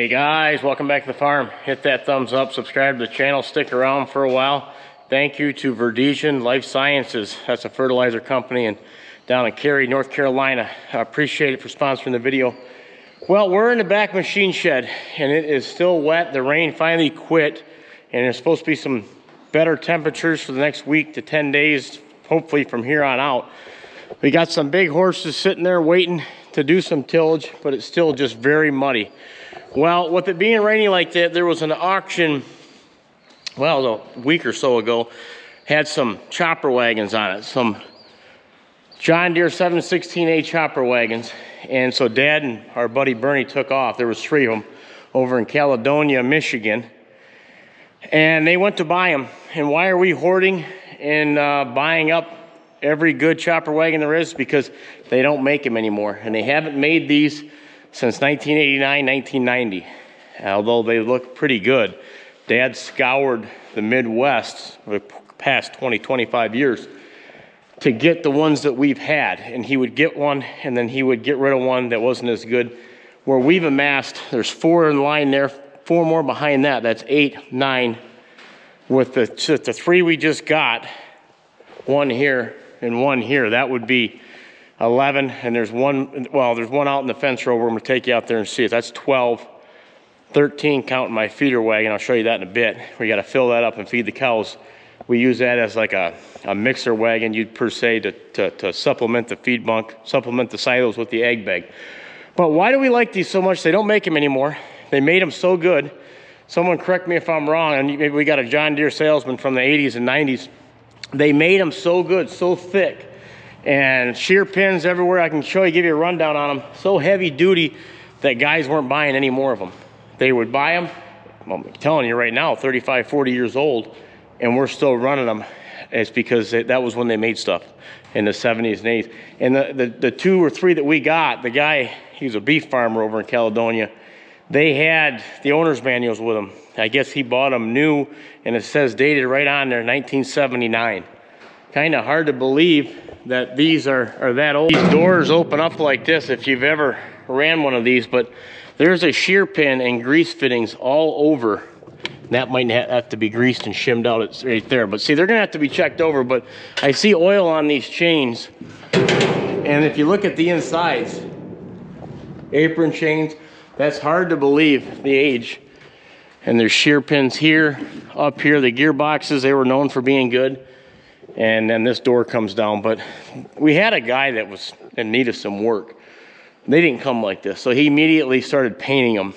Hey guys, welcome back to the farm. Hit that thumbs up, subscribe to the channel, stick around for a while. Thank you to Verdesian Life Sciences. That's a fertilizer company down in Cary, North Carolina. I appreciate it for sponsoring the video. Well, we're in the back machine shed and it is still wet. The rain finally quit and there's supposed to be some better temperatures for the next week to 10 days, hopefully from here on out. We got some big horses sitting there waiting to do some tillage, but it's still just very muddy. Well, with it being rainy like that, there was an auction, well, a week or so ago, had some chopper wagons on it, some John Deere 716A chopper wagons. And so Dad and our buddy Bernie took off. There was 3 of them over in Caledonia, Michigan. And they went to buy them. And why are we hoarding and buying up every good chopper wagon there is? Because they don't make them anymore. And they haven't made these since 1989, 1990. Although they look pretty good. Dad scoured the Midwest for the past 20, 25 years to get the ones that we've had. And he would get one and then he would get rid of one that wasn't as good. Where we've amassed, there's 4 in line there, 4 more behind that. That's 8, 9. With the 3 we just got, 1 here and 1 here, that would be 11, and there's one out in the fence row. We're going to take you out there and see it. That's 12, 13 counting my feeder wagon. I'll show you that in a bit. We got to fill that up and feed the cows. We use that as like a mixer wagon, you'd per se, to supplement the feed bunk, supplement the silos with the egg bag. But why do we like these so much? They don't make them anymore. They made them so good. Someone correct me if I'm wrong, and maybe we got a John Deere salesman from the 80s and 90s. They made them so good, so thick. And shear pins everywhere. I can show you, give you a rundown on them. So heavy duty that guys weren't buying any more of them. They would buy them, well, I'm telling you right now, 35, 40 years old, and we're still running them. It's because that was when they made stuff in the 70s and 80s. And the 2 or 3 that we got, the guy, he was a beef farmer over in Caledonia. They had the owner's manuals with them. I guess he bought them new, and it says dated right on there, 1979. Kind of hard to believe that these are that old. These doors open up like this if you've ever ran one of these, but there's a shear pin and grease fittings all over. That might have to be greased and shimmed out. It's right there. But see, they're gonna have to be checked over, but I see oil on these chains. And if you look at the insides, apron chains, that's hard to believe the age. And there's shear pins here, up here, the gearboxes, they were known for being good. And then this door comes down, but we had a guy that was in need of some work. They didn't come like this, so he immediately started painting them.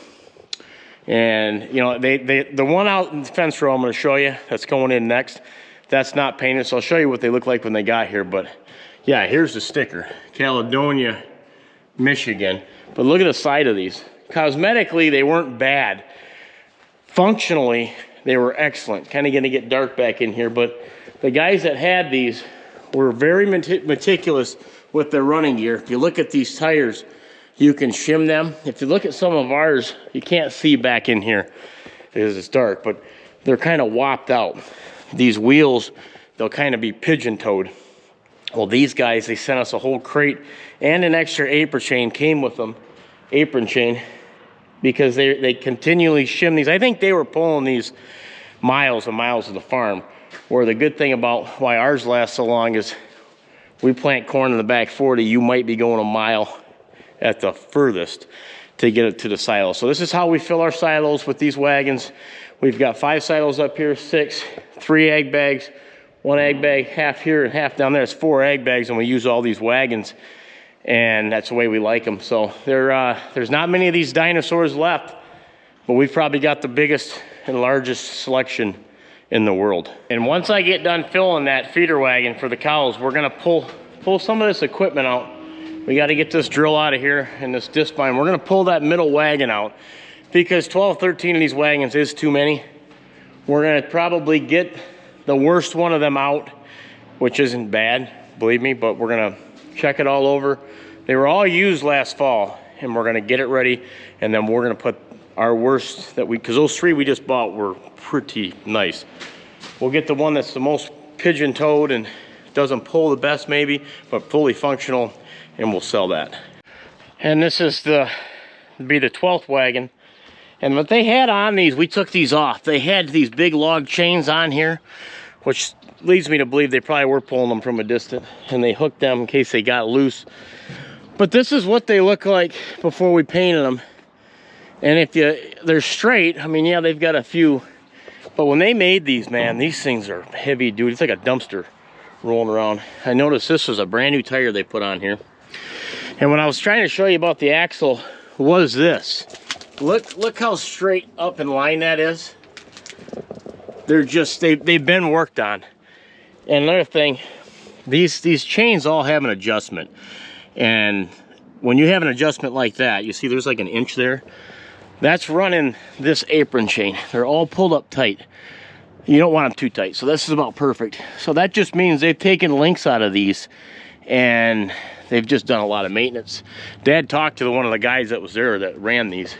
And you know, the one out in the fence row I'm going to show you, that's going in next, that's not painted, so I'll show you what they look like when they got here. But yeah, here's the sticker, Caledonia, Michigan. But look at the side of these. Cosmetically, they weren't bad. Functionally, they were excellent. Kind of going to get dark back in here, but the guys that had these were very meticulous with their running gear. If you look at these tires, you can shim them. If you look at some of ours, you can't see back in here because it's dark, but they're kind of whopped out. These wheels, they'll kind of be pigeon-toed. Well, these guys, they sent us a whole crate and an extra apron chain came with them, apron chain, because they continually shim these. I think they were pulling these miles and miles of the farm. Where the good thing about why ours lasts so long is we plant corn in the back 40, you might be going a mile at the furthest to get it to the silo. So this is how we fill our silos with these wagons. We've got 5 silos up here, 6, 3 egg bags, 1 egg bag, half here and half down there. It's 4 egg bags, and we use all these wagons, and that's the way we like them. So there's not many of these dinosaurs left, but we've probably got the biggest and largest selection in the world. And once I get done filling that feeder wagon for the cows, we're gonna pull some of this equipment out. We got to get this drill out of here and this disc vine. We're gonna pull that middle wagon out because 12, 13 of these wagons is too many. We're gonna probably get the worst one of them out, which isn't bad, believe me, but we're gonna check it all over. They were all used last fall, and we're gonna get it ready, and then we're gonna put our worst because those 3 we just bought were pretty nice. We'll get the one that's the most pigeon-toed and doesn't pull the best maybe, but fully functional, and we'll sell that. And this is be the 12th wagon, And what they had on these, we took these off. They had these big log chains on here, which leads me to believe they probably were pulling them from a distance, and they hooked them in case they got loose. But this is what they look like before we painted them. And if they're straight, I mean, yeah, they've got a few, but when they made these, man, these things are heavy dude. It's like a dumpster rolling around. I noticed this was a brand new tire they put on here. And when I was trying to show you about the axle, was this. Look how straight up in line that is. They're just, they've been worked on. And another thing, these chains all have an adjustment. And when you have an adjustment like that, you see there's like an inch there. That's running this apron chain. They're all pulled up tight. You don't want them too tight, so this is about perfect. So that just means they've taken links out of these and they've just done a lot of maintenance. Dad talked to one of the guys that was there that ran these,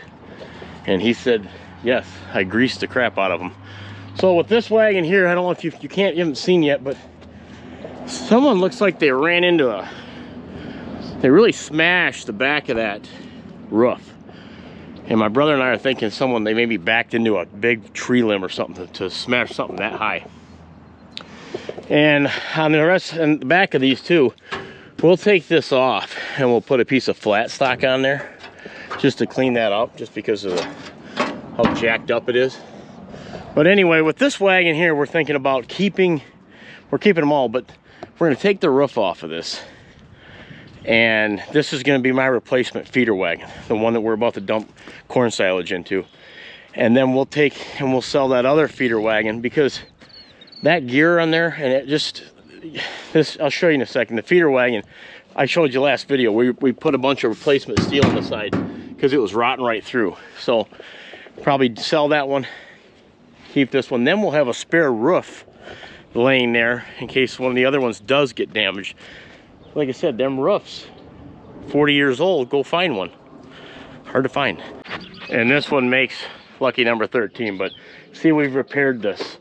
and he said, yes, I greased the crap out of them. So with this wagon here, I don't know if you haven't seen yet, but someone looks like they ran into they really smashed the back of that roof. And my brother and I are thinking they maybe backed into a big tree limb or something to smash something that high. And on the back of these too, we'll take this off and we'll put a piece of flat stock on there just to clean that up, just because of how jacked up it is. But anyway, with this wagon here, we're thinking about keeping them all, but we're gonna take the roof off of this. And this is going to be my replacement feeder wagon, the one that we're about to dump corn silage into. And then we'll sell that other feeder wagon, because that gear on there, and I'll show you in a second. The feeder wagon, I showed you last video, we put a bunch of replacement steel on the side because it was rotting right through. So probably sell that one, keep this one. Then we'll have a spare roof laying there in case one of the other ones does get damaged. Like I said, them roofs, 40 years old, go find one. Hard to find. And this one makes lucky number 13, but see, we've repaired this.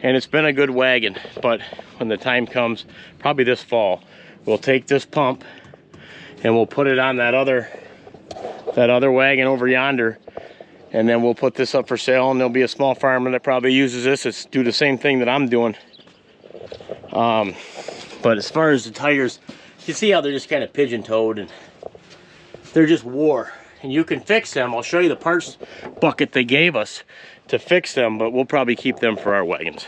And it's been a good wagon, but when the time comes, probably this fall, we'll take this pump and we'll put it on that other wagon over yonder, and then we'll put this up for sale, and there'll be a small farmer that probably uses this. It's do the same thing that I'm doing. But as far as the tires, you see how they're just kind of pigeon-toed and they're just wore. And you can fix them. I'll show you the parts bucket they gave us to fix them, but we'll probably keep them for our wagons.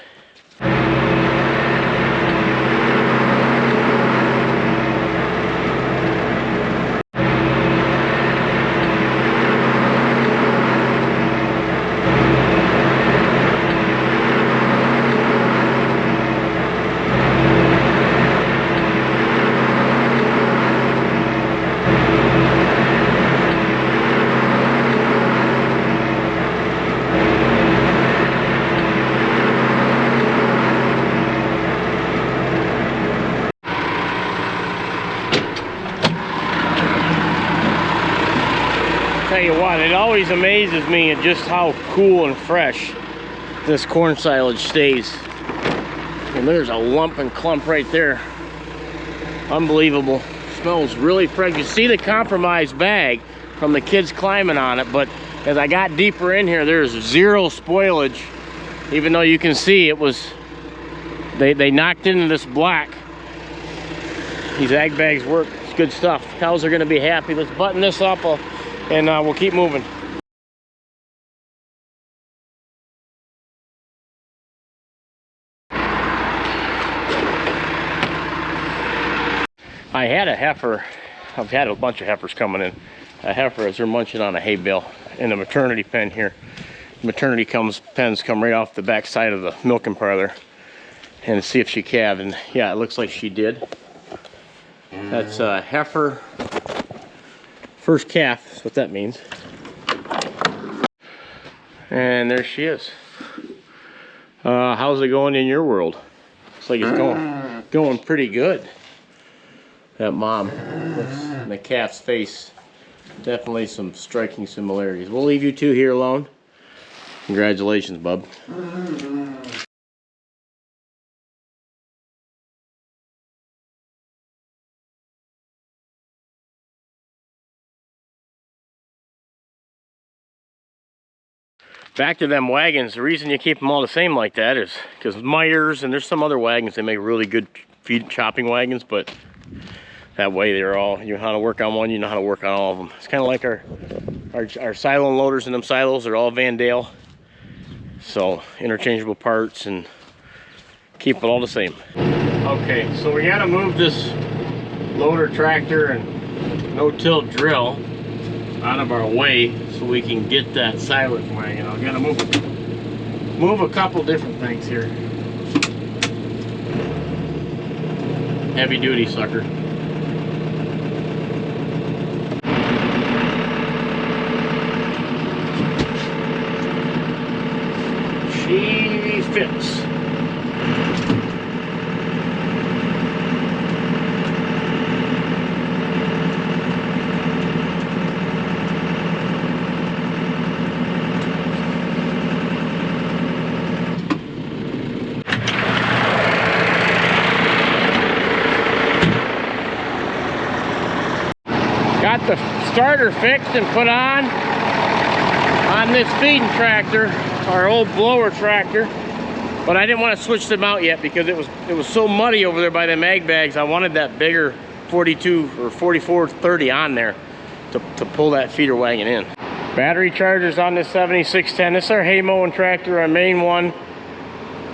Tell you what, it always amazes me at just how cool and fresh this corn silage stays. And there's a lump and clump right there. Unbelievable. Smells really fresh. You see the compromised bag from the kids climbing on it, but as I got deeper in here, there's zero spoilage. Even though you can see it was, they knocked into this black. These ag bags work. It's good stuff. Cows are gonna be happy. Let's button this up. And we'll keep moving. I had a heifer. I've had a bunch of heifers coming in. A heifer, as they're munching on a hay bale in the maternity pen here. Maternity pens come right off the back side of the milking parlor, and see if she calved. And yeah, it looks like she did. That's a heifer. First calf, that's what that means. And there she is. How's it going in your world? Looks like it's going pretty good. That mom looks in the calf's face. Definitely some striking similarities. We'll leave you two here alone. Congratulations, bub. Back to them wagons, the reason you keep them all the same like that is because miters, and there's some other wagons that make really good feed chopping wagons, but that way they're all, you know how to work on one, you know how to work on all of them. It's kind of like our silo loaders and them silos, they're all Van Dale. So interchangeable parts and keep it all the same. Okay, so we gotta move this loader tractor and no-till drill out of our way so we can get that silage wagon. I gotta move a couple different things here. Heavy duty sucker. She fits. Got the starter fixed and put on this feeding tractor, our old blower tractor, but I didn't want to switch them out yet because it was so muddy over there by the mag bags. I wanted that bigger 42 or 4430 on there to pull that feeder wagon in. Battery chargers on this 7610. This is our hay mowing tractor, our main one.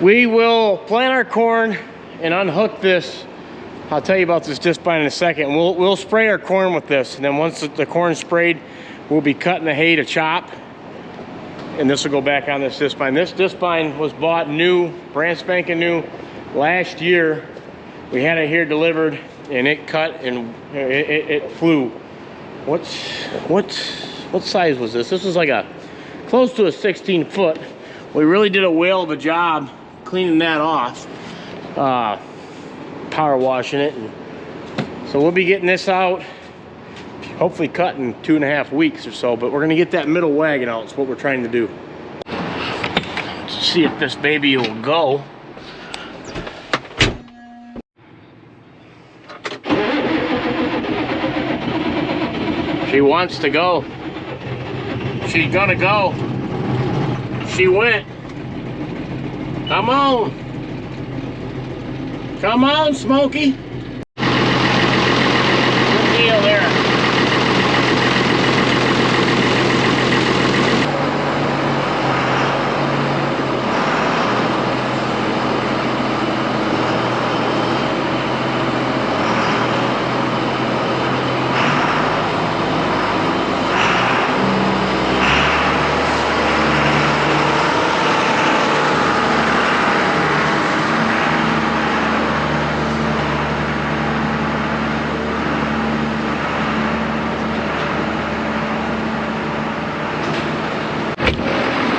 We will plant our corn and unhook this. I'll tell you about this disc bind in a second. We'll spray our corn with this, and then once the corn's sprayed, we'll be cutting the hay to chop, and this will go back on this disc bind. This disc bind was bought new, brand spanking new, last year. We had it here delivered, and it cut and it flew. What size was this? This was like close to a 16 foot. We really did a whale of a job cleaning that off. Power washing it, and so we'll be getting this out, hopefully cut in 2.5 weeks or so, but we're going to get that middle wagon out. It's what we're trying to do. Let's see if this baby will go. She wants to go. She's gonna go. She went. Come on. Come on, Smokey. Good deal there.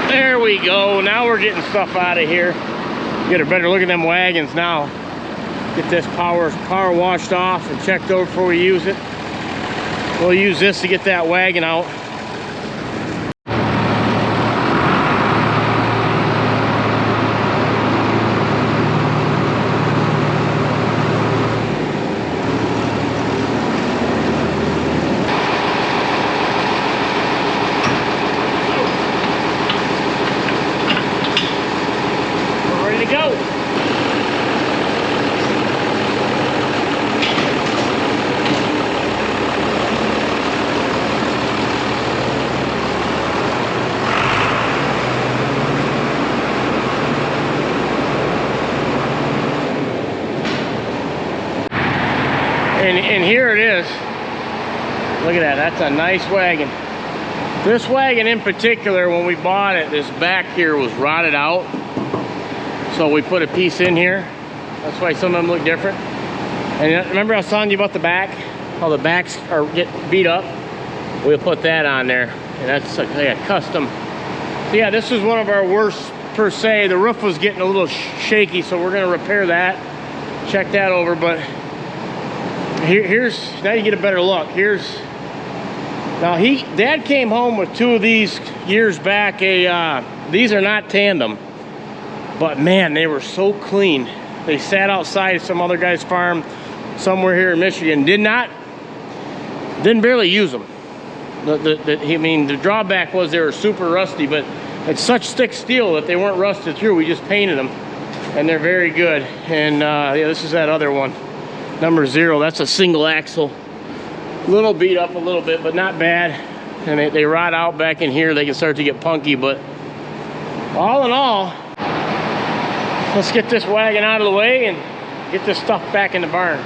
There we go. Now we're getting stuff out of here. Get a better look at them wagons now. Get this power washed off and checked over before we use it. We'll use this to get that wagon out. And here it is. Look at that, that's a nice wagon. This wagon in particular, when we bought it, this back here was rotted out. So we put a piece in here. That's why some of them look different. And remember I was telling you about the back? How the backs are getting beat up? We'll put that on there. And that's like a custom. So yeah, this is one of our worst per se. The roof was getting a little shaky, so we're gonna repair that. Check that over, but here's, now you get a better look. Now Dad came home with two of these years back. These are not tandem, but man, they were so clean. They sat outside some other guy's farm somewhere here in Michigan. Didn't barely use them. I mean, the drawback was they were super rusty, but It's such thick steel that they weren't rusted through. We just painted them, and they're very good. And yeah, this is that other one, number 0. That's a single axle. A little beat up a little bit, but not bad. And they rot out back in here. They can start to get punky, but all in all, let's get this wagon out of the way and get this stuff back in the barn.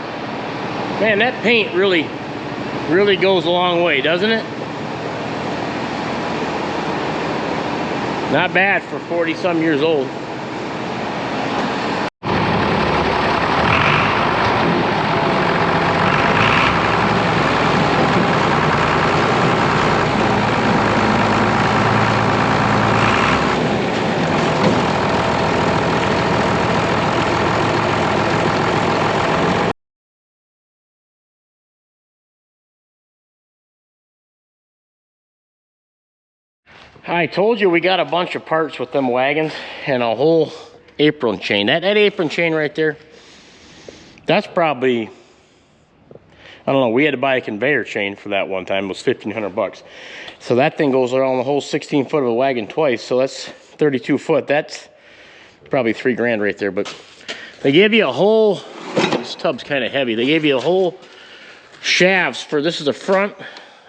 Man, that paint really goes a long way, doesn't it? Not bad for 40-some years old. I told you we got a bunch of parts with them wagons and a whole apron chain. That apron chain right there, that's probably, I don't know, we had to buy a conveyor chain for that one time. It was 1,500 bucks. So that thing goes around the whole 16 foot of a wagon twice. So that's 32 foot. That's probably 3 grand right there. But they gave you a whole, this tub's kind of heavy. They gave you a whole shafts for, this is the front,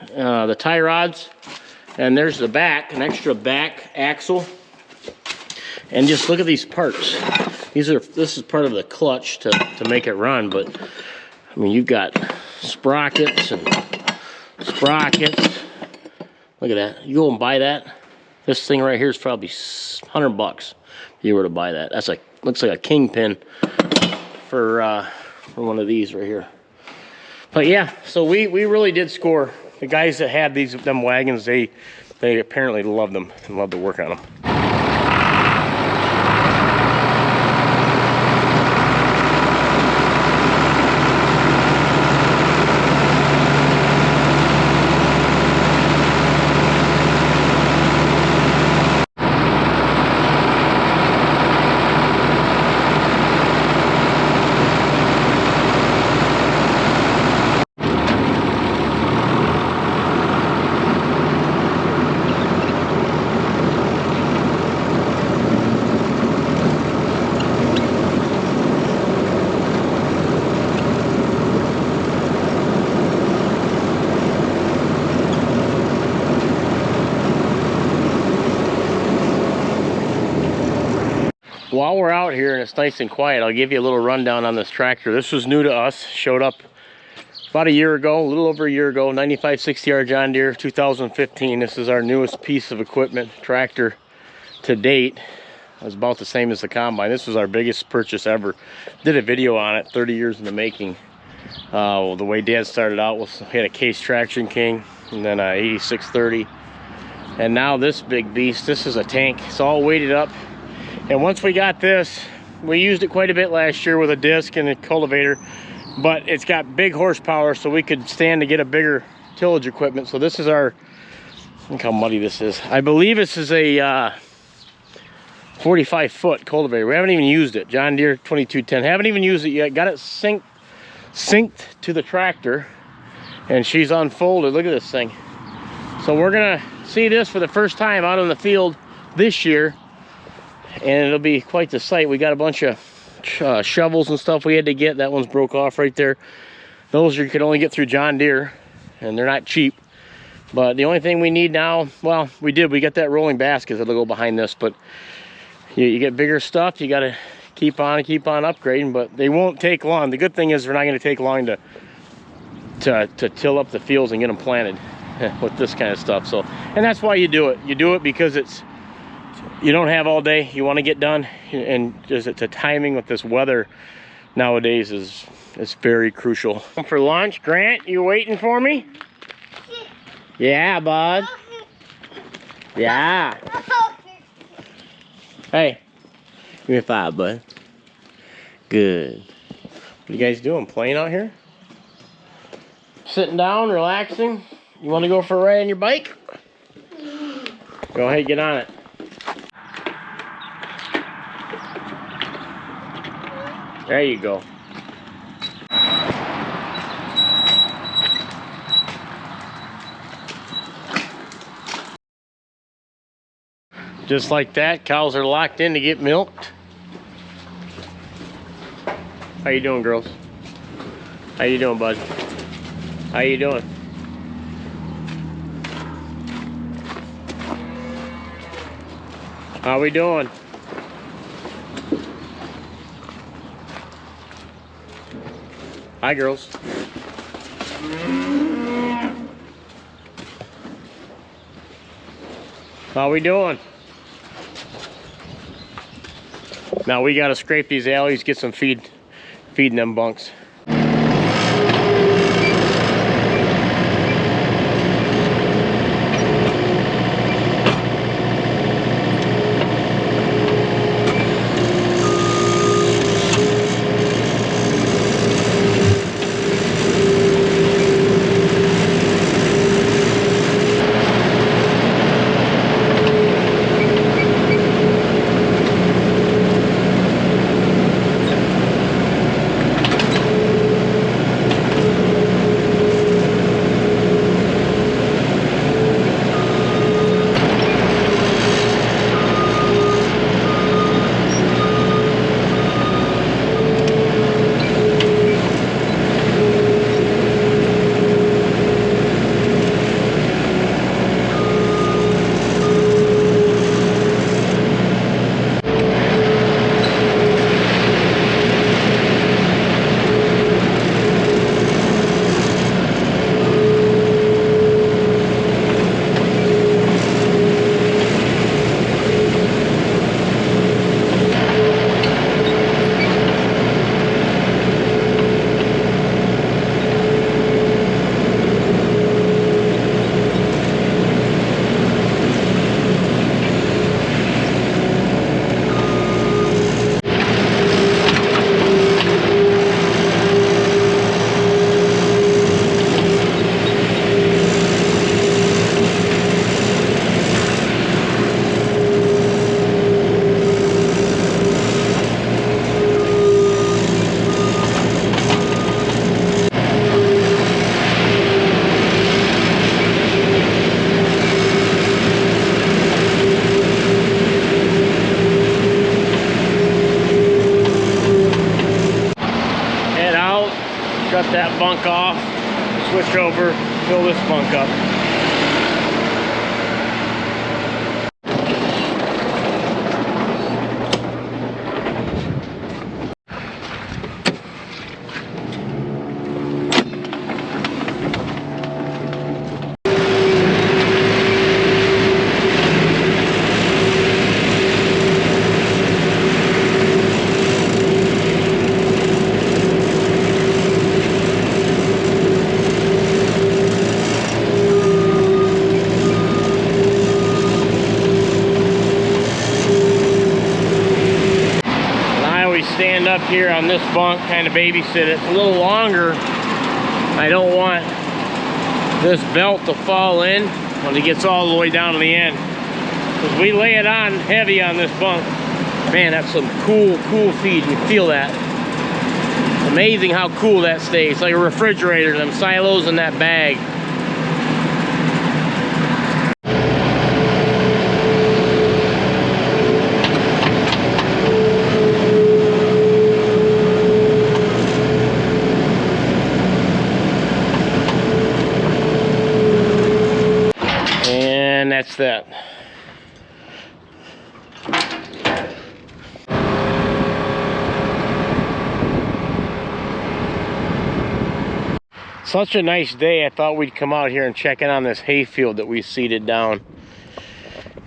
the tie rods. And there's the back, an extra back axle. And just look at these parts. This is part of the clutch to make it run, but I mean, you've got sprockets and sprockets. Look at that. You go and buy that. This thing right here is probably 100 bucks if you were to buy that. That's like, looks like a kingpin for one of these right here. But yeah, so we really did score. The guys that had them wagons, they apparently loved them and loved to work on them. While we're out here and it's nice and quiet, I'll give you a little rundown on this tractor. This was new to us, showed up about a year ago, a little over a year ago, 9560R John Deere 2015. This is our newest piece of equipment, tractor to date. It was about the same as the combine. This was our biggest purchase ever. Did a video on it, 30 years in the making. The way Dad started out was, he had a Case Traction King and then a 8630. And now this big beast, this is a tank. It's all weighted up. And once we got this, we used it quite a bit last year with a disc and a cultivator, but it's got big horsepower, so we could stand to get a bigger tillage equipment. So this is our, look how muddy this is. I believe this is a 45 foot cultivator. We haven't even used it. John Deere 2210, haven't even used it yet. Got it synced to the tractor, and she's unfolded. Look at this thing. So we're gonna see this for the first time out in the field this year. And it'll be quite the sight. We got a bunch of shovels and stuff we had to get. That one's broke off right there. Those you can only get through John Deere, and they're not cheap. But the only thing we need now, well, we got that rolling basket that'll go behind this, but you get bigger stuff, you gotta keep on upgrading, but they won't take long. The good thing is they're not gonna take long to till up the fields and get them planted with this kind of stuff. So, and that's why you do it. You do it because you don't have all day, you want to get done, and just the timing with this weather nowadays is very crucial. For lunch, Grant, you waiting for me? Yeah, bud. Yeah. Hey, give me a 5, bud. Good. What are you guys doing? Playing out here? Sitting down, relaxing? You want to go for a ride on your bike? Go ahead, get on it. There you go. Just like that, cows are locked in to get milked. How you doing, girls? How you doing, bud? How you doing? How we doing? Hi, girls. How we doing? Now we gotta scrape these alleys, get some feeding them bunks. Cut that bunk off, switch over, fill this bunk up. Stand up here on this bunk, kind of babysit it a little longer. I don't want this belt to fall in when it gets all the way down to the end, because we lay it on heavy on this bunk. Man, that's some cool feed. You feel that. Amazing how cool that stays. It's like a refrigerator, them silos in that bag. And that's that. Such a nice day. I thought we'd come out here and check in on this hay field that we seeded down.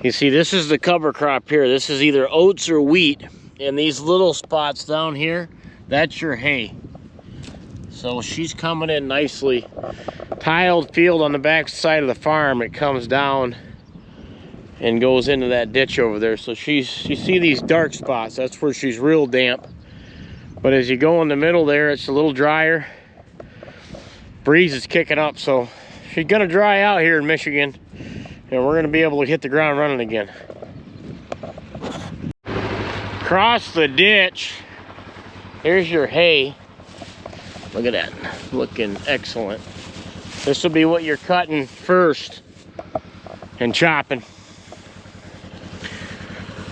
You see, this is the cover crop here. This is either oats or wheat. And these little spots down here, that's your hay. So she's coming in nicely. Tiled field on the back side of the farm. It comes down and goes into that ditch over there. So you see these dark spots, that's where she's real damp. But as you go in the middle there, it's a little drier. Breeze is kicking up, so she's gonna dry out here in Michigan, and we're gonna be able to hit the ground running again. Across the ditch, here's your hay. Look at that, looking excellent. This will be what you're cutting first and chopping.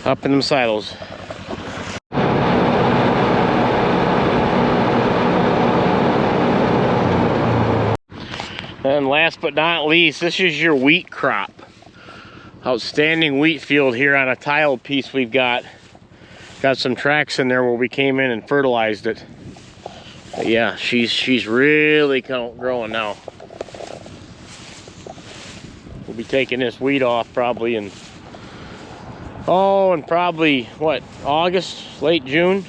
up in them silos. And last but not least, this is your wheat crop. Outstanding wheat field here on a tile piece we've got. Got some tracks in there where we came in and fertilized it. But yeah, she's really growing now. We'll be taking this weed off probably in, probably what, August, late June.